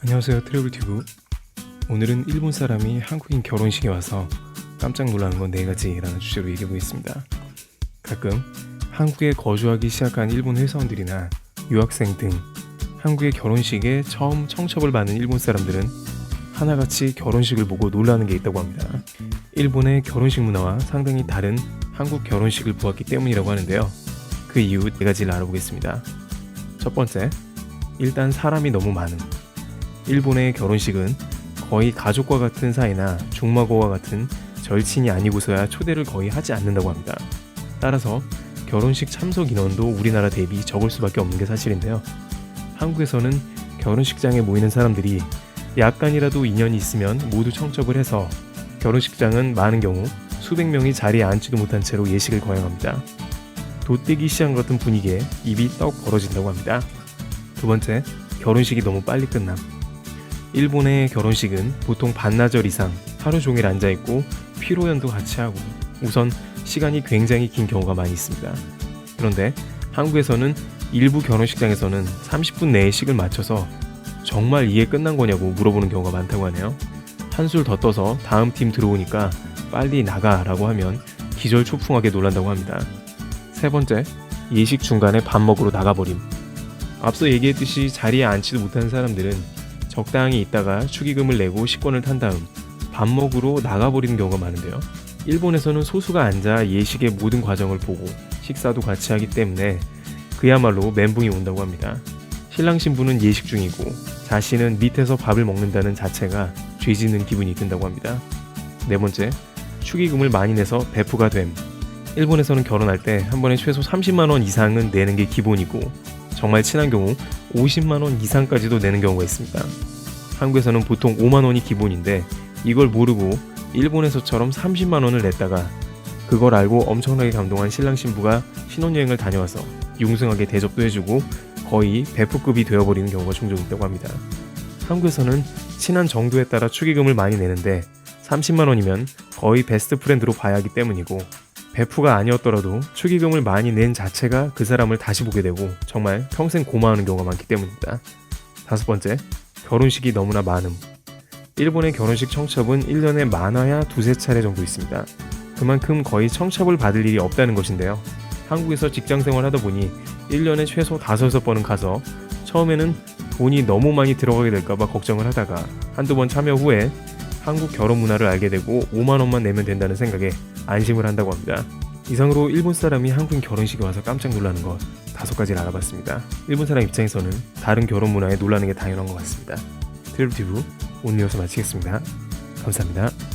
안녕하세요, 트래블튜브. 오늘은 일본 사람이 한국인 결혼식에 와서 깜짝 놀라는 건 4가지라는 주제로 얘기해 보겠습니다. 가끔 한국에 거주하기 시작한 일본 회사원들이나 유학생 등 한국의 결혼식에 처음 청첩을 받는 일본 사람들은 하나같이 결혼식을 보고 놀라는 게 있다고 합니다. 일본의 결혼식 문화와 상당히 다른 한국 결혼식을 보았기 때문이라고 하는데요. 그 이유 4가지를 알아보겠습니다. 첫 번째, 일단 사람이 너무 많음. 일본의 결혼식은 거의 가족과 같은 사이나 중마고와 같은 절친이 아니고서야 초대를 거의 하지 않는다고 합니다. 따라서 결혼식 참석 인원도 우리나라 대비 적을 수밖에 없는 게 사실인데요. 한국에서는 결혼식장에 모이는 사람들이 약간이라도 인연이 있으면 모두 청첩을 해서 결혼식장은 많은 경우 수백 명이 자리에 앉지도 못한 채로 예식을 거행합니다. 돛대기 시장 같은 분위기에 입이 떡 벌어진다고 합니다. 두 번째, 결혼식이 너무 빨리 끝남. 일본의 결혼식은 보통 반나절 이상 하루 종일 앉아있고 피로연도 같이 하고 우선 시간이 굉장히 긴 경우가 많이 있습니다. 그런데 한국에서는 일부 결혼식장에서는 30분 내에 식을 마쳐서 정말 이게 끝난 거냐고 물어보는 경우가 많다고 하네요. 한술 더 떠서 다음 팀 들어오니까 빨리 나가라고 하면 기절초풍하게 놀란다고 합니다. 세 번째, 예식 중간에 밥 먹으러 나가버림. 앞서 얘기했듯이 자리에 앉지도 못한 사람들은 적당히 있다가 축의금을 내고 식권을 탄 다음 밥 먹으러 나가버리는 경우가 많은데요. 일본에서는 소수가 앉아 예식의 모든 과정을 보고 식사도 같이 하기 때문에 그야말로 멘붕이 온다고 합니다. 신랑 신부는 예식 중이고 자신은 밑에서 밥을 먹는다는 자체가 죄짓는 기분이 든다고 합니다. 네 번째, 축의금을 많이 내서 배프가 됨. 일본에서는 결혼할 때 한 번에 최소 30만원 이상은 내는 게 기본이고 정말 친한 경우 50만원 이상까지도 내는 경우가 있습니다. 한국에서는 보통 5만원이 기본인데 이걸 모르고 일본에서처럼 30만원을 냈다가 그걸 알고 엄청나게 감동한 신랑 신부가 신혼여행을 다녀와서 융숭하게 대접도 해주고 거의 베프급이 되어버리는 경우가 종종 있다고 합니다. 한국에서는 친한 정도에 따라 축의금을 많이 내는데 30만원이면 거의 베스트 프렌드로 봐야 하기 때문이고 베프가 아니었더라도 축의금을 많이 낸 자체가 그 사람을 다시 보게 되고 정말 평생 고마워하는 경우가 많기 때문입니다. 다섯 번째, 결혼식이 너무나 많음. 일본의 결혼식 청첩은 1년에 많아야 2-3차례 정도 있습니다. 그만큼 거의 청첩을 받을 일이 없다는 것인데요. 한국에서 직장생활 하다 보니 1년에 최소 5-6번은 가서 처음에는 돈이 너무 많이 들어가게 될까봐 걱정을 하다가 한두 번 참여 후에 한국 결혼 문화를 알게 되고 5만원만 내면 된다는 생각에 안심을 한다고 합니다. 이상으로 일본 사람이 한국인 결혼식에 와서 깜짝 놀라는 것 5가지를 알아봤습니다. 일본 사람 입장에서는 다른 결혼 문화에 놀라는 게 당연한 것 같습니다. 트래블튜브 오늘 여기서 마치겠습니다. 감사합니다.